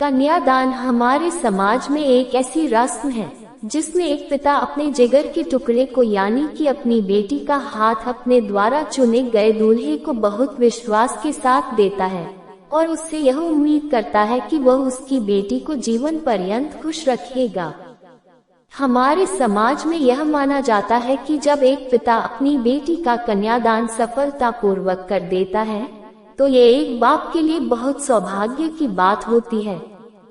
कन्यादान हमारे समाज में एक ऐसी रस्म है जिसमें एक पिता अपने जिगर के टुकड़े को यानी कि अपनी बेटी का हाथ अपने द्वारा चुने गए दूल्हे को बहुत विश्वास के साथ देता है और उससे यह उम्मीद करता है कि वह उसकी बेटी को जीवन पर्यंत खुश रखेगा। हमारे समाज में यह माना जाता है कि जब एक पिता अपनी बेटी का कन्यादान सफलतापूर्वक कर देता है तो ये एक बाप के लिए बहुत सौभाग्य की बात होती है।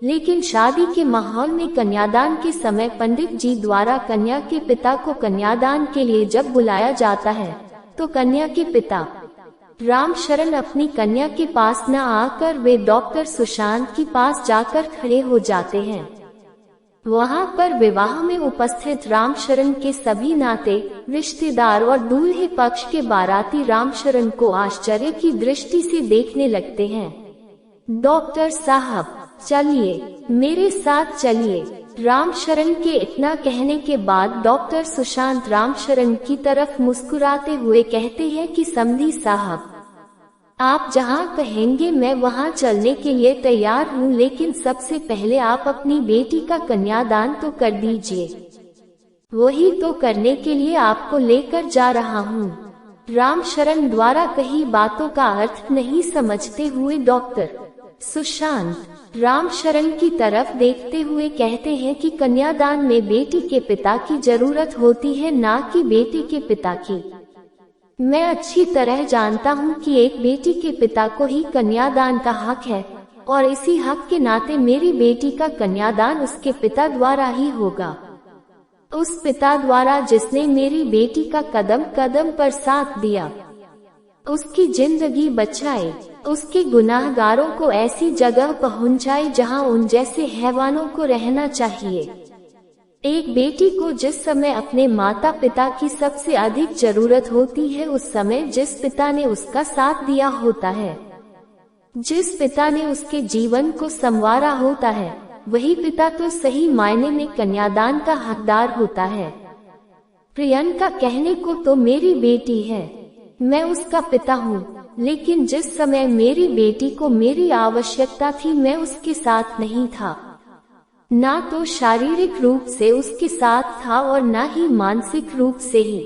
लेकिन शादी के माहौल में कन्यादान के समय पंडित जी द्वारा कन्या के पिता को कन्यादान के लिए जब बुलाया जाता है तो कन्या के पिता रामशरण अपनी कन्या के पास न आकर वे डॉक्टर सुशांत के पास जाकर खड़े हो जाते हैं। वहां पर विवाह में उपस्थित रामशरण के सभी नाते रिश्तेदार और दूल्हे पक्ष के बाराती रामशरण को आश्चर्य की दृष्टि से देखने लगते हैं। डॉक्टर साहब चलिए, मेरे साथ चलिए। रामशरण के इतना कहने के बाद डॉक्टर सुशांत रामशरण की तरफ मुस्कुराते हुए कहते हैं कि समधी साहब, आप जहां कहेंगे मैं वहां चलने के लिए तैयार हूं, लेकिन सबसे पहले आप अपनी बेटी का कन्यादान तो कर दीजिए। वही तो करने के लिए आपको लेकर जा रहा हूं। रामशरण द्वारा कही बातों का अर्थ नहीं समझते हुए डॉक्टर सुशांत रामशरण की तरफ देखते हुए कहते हैं कि कन्यादान में बेटी के पिता की जरूरत होती है, ना कि बेटी के पिता की। मैं अच्छी तरह जानता हूं कि एक बेटी के पिता को ही कन्यादान का हक है और इसी हक के नाते मेरी बेटी का कन्यादान उसके पिता द्वारा ही होगा। उस पिता द्वारा जिसने मेरी बेटी का कदम कदम पर साथ दिया, उसकी जिंदगी बचाए, उसके गुनाहगारों को ऐसी जगह पहुंचाए जहां उन जैसे हैवानों को रहना चाहिए। एक बेटी को जिस समय अपने माता पिता की सबसे अधिक जरूरत होती है, उस समय जिस पिता ने उसका साथ दिया होता है, जिस पिता ने उसके जीवन को संवारा होता है, वही पिता तो सही मायने में कन्यादान का हकदार होता है। प्रियंका कहने को तो मेरी बेटी है, मैं उसका पिता हूँ, लेकिन जिस समय मेरी बेटी को मेरी आवश्यकता थी मैं उसके साथ नहीं था। ना तो शारीरिक रूप से उसके साथ था और ना ही मानसिक रूप से ही।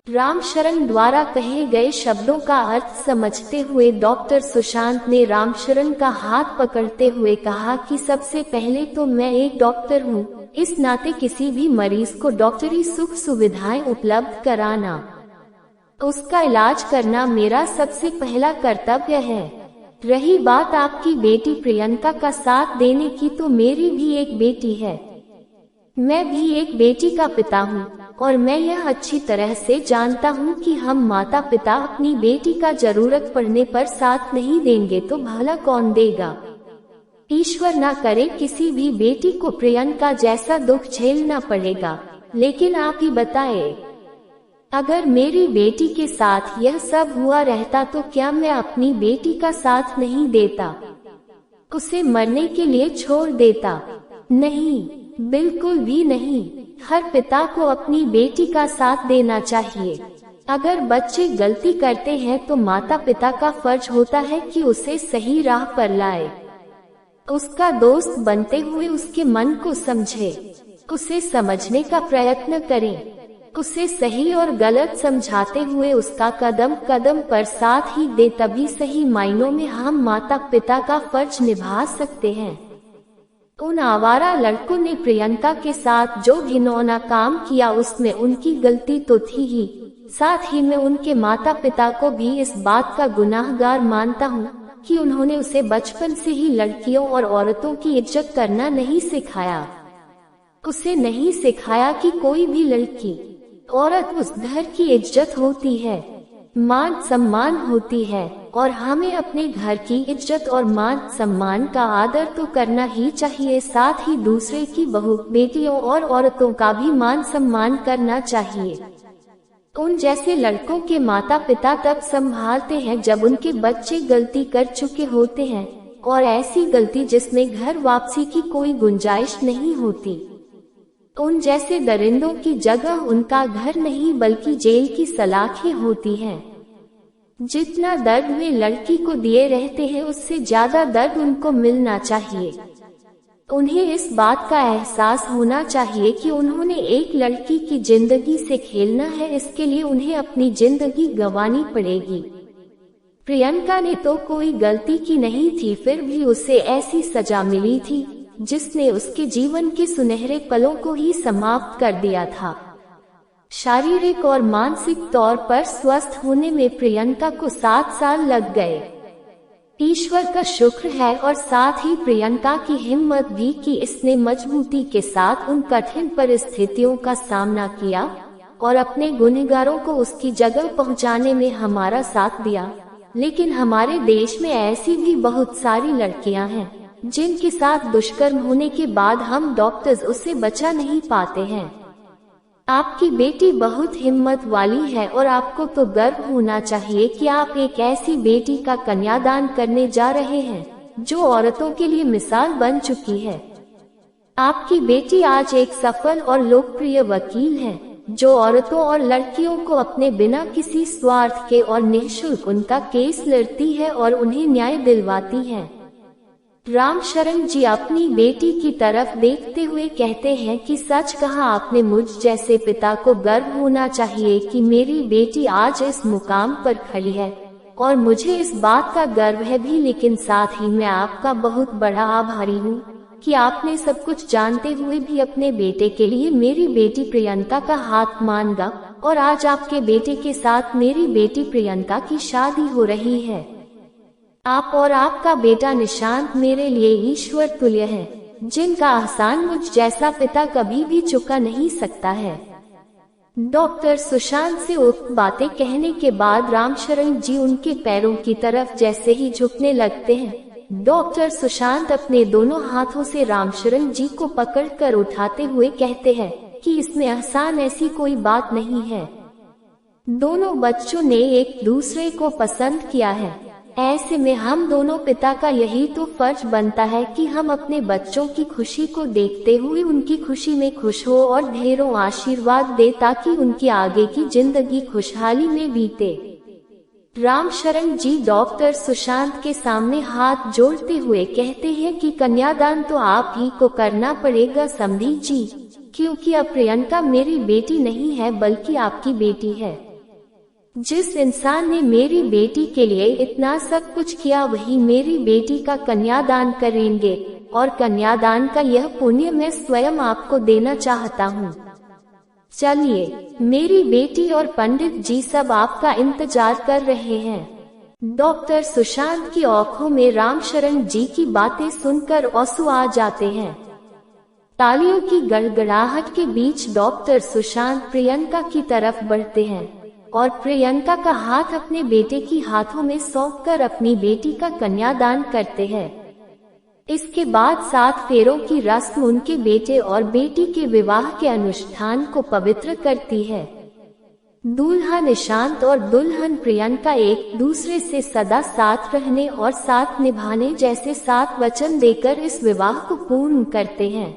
रामशरण द्वारा कहे गए शब्दों का अर्थ समझते हुए डॉक्टर सुशांत ने रामशरण का हाथ पकड़ते हुए कहा कि सबसे पहले तो मैं एक डॉक्टर हूँ, इस नाते किसी भी मरीज को डॉक्टरी सुख सुविधाएं उपलब्ध कराना, उसका इलाज करना मेरा सबसे पहला कर्तव्य है। रही बात आपकी बेटी प्रियंका का साथ देने की, तो मेरी भी एक बेटी है, मैं भी एक बेटी का पिता हूँ और मैं यह अच्छी तरह से जानता हूँ कि हम माता पिता अपनी बेटी का जरूरत पड़ने पर साथ नहीं देंगे तो भला कौन देगा। ईश्वर ना करे किसी भी बेटी को प्रियंका जैसा दुख झेलना पड़ेगा। लेकिन आप ही बताएं, अगर मेरी बेटी के साथ यह सब हुआ रहता तो क्या मैं अपनी बेटी का साथ नहीं देता, उसे मरने के लिए छोड़ देता? नहीं, बिल्कुल भी नहीं। हर पिता को अपनी बेटी का साथ देना चाहिए। अगर बच्चे गलती करते हैं तो माता पिता का फर्ज होता है कि उसे सही राह पर लाए, उसका दोस्त बनते हुए उसके मन को समझे, उसे समझने का प्रयत्न करें, उसे सही और गलत समझाते हुए उसका कदम कदम पर साथ ही दे, तभी सही मायनों में हम माता पिता का फर्ज निभा सकते हैं। उन आवारा लड़कों ने प्रियंका के साथ जो घिनौना काम किया उसमें उनकी गलती तो थी ही, साथ ही मैं उनके माता पिता को भी इस बात का गुनाहगार मानता हूँ कि उन्होंने उसे बचपन से ही लड़कियों और औरतों की इज्जत करना नहीं सिखाया। उसे नहीं सिखाया कि कोई भी लड़की औरत उस घर की इज्जत होती है, मान सम्मान होती है और हमें अपने घर की इज्जत और मान सम्मान का आदर तो करना ही चाहिए, साथ ही दूसरे की बहू बेटियों और औरतों का भी मान सम्मान करना चाहिए। उन जैसे लड़कों के माता पिता तब संभालते हैं जब उनके बच्चे गलती कर चुके होते हैं, और ऐसी गलती जिसमें घर वापसी की कोई गुंजाइश नहीं होती। उन जैसे दरिंदों की जगह उनका घर नहीं बल्कि जेल की सलाखें होती हैं। जितना दर्द वे लड़की को दिए रहते हैं उससे ज्यादा दर्द उनको मिलना चाहिए। उन्हें इस बात का एहसास होना चाहिए कि उन्होंने एक लड़की की जिंदगी से खेलना है, इसके लिए उन्हें अपनी जिंदगी गंवानी पड़ेगी। प्रियंका ने तो कोई गलती की नहीं थी, फिर भी उसे ऐसी सजा मिली थी जिसने उसके जीवन के सुनहरे पलों को ही समाप्त कर दिया था। शारीरिक और मानसिक तौर पर स्वस्थ होने में प्रियंका को 7 साल लग गए। ईश्वर का शुक्र है और साथ ही प्रियंका की हिम्मत भी कि इसने मजबूती के साथ उन कठिन परिस्थितियों का सामना किया और अपने गुनहगारों को उसकी जगह पहुंचाने में हमारा साथ दिया। लेकिन हमारे देश में ऐसी भी बहुत सारी लड़कियां हैं जिनके साथ दुष्कर्म होने के बाद हम डॉक्टर्स उसे बचा नहीं पाते हैं। आपकी बेटी बहुत हिम्मत वाली है और आपको तो गर्व होना चाहिए कि आप एक ऐसी बेटी का कन्यादान करने जा रहे हैं जो औरतों के लिए मिसाल बन चुकी है। आपकी बेटी आज एक सफल और लोकप्रिय वकील है जो औरतों और लड़कियों को अपने बिना किसी स्वार्थ के और निःशुल्क उनका केस लड़ती है और उन्हें न्याय दिलवाती है। रामशरण जी अपनी बेटी की तरफ देखते हुए कहते हैं कि सच कहा आपने, मुझ जैसे पिता को गर्व होना चाहिए कि मेरी बेटी आज इस मुकाम पर खड़ी है और मुझे इस बात का गर्व है भी, लेकिन साथ ही मैं आपका बहुत बड़ा आभारी हूँ कि आपने सब कुछ जानते हुए भी अपने बेटे के लिए मेरी बेटी प्रियंका का हाथ मांगा और आज आपके बेटे के साथ मेरी बेटी प्रियंका की शादी हो रही है। आप और आपका बेटा निशांत मेरे लिए ईश्वर तुल्य है, जिनका एहसान मुझ जैसा पिता कभी भी चुका नहीं सकता है। डॉक्टर सुशांत से उक्त बातें कहने के बाद रामशरण जी उनके पैरों की तरफ जैसे ही झुकने लगते हैं, डॉक्टर सुशांत अपने दोनों हाथों से रामशरण जी को पकड़कर उठाते हुए कहते हैं कि इसमें एहसान ऐसी कोई बात नहीं है। दोनों बच्चों ने एक दूसरे को पसंद किया है, ऐसे में हम दोनों पिता का यही तो फर्ज बनता है कि हम अपने बच्चों की खुशी को देखते हुए उनकी खुशी में खुश हो और ढेरों आशीर्वाद दे ताकि उनकी आगे की जिंदगी खुशहाली में बीते। रामशरण जी डॉक्टर सुशांत के सामने हाथ जोड़ते हुए कहते हैं कि कन्यादान तो आप ही को करना पड़ेगा समधी जी, क्योंकि अब प्रियंका मेरी बेटी नहीं है बल्कि आपकी बेटी है। जिस इंसान ने मेरी बेटी के लिए इतना सब कुछ किया वही मेरी बेटी का कन्यादान करेंगे और कन्यादान का यह पुण्य मैं स्वयं आपको देना चाहता हूँ। चलिए, मेरी बेटी और पंडित जी सब आपका इंतजार कर रहे हैं। डॉक्टर सुशांत की आंखों में रामशरण जी की बातें सुनकर आंसू आ जाते हैं। तालियों की गड़गड़ाहट के बीच डॉक्टर सुशांत प्रियंका की तरफ बढ़ते हैं और प्रियंका का हाथ अपने बेटे की हाथों में सौंपकर अपनी बेटी का कन्यादान करते हैं। इसके बाद 7 फेरों की रस्म उनके बेटे और बेटी के विवाह के अनुष्ठान को पवित्र करती है। दूल्हा निशांत और दुल्हन प्रियंका एक दूसरे से सदा साथ रहने और साथ निभाने जैसे 7 वचन देकर इस विवाह को पूर्ण करते हैं।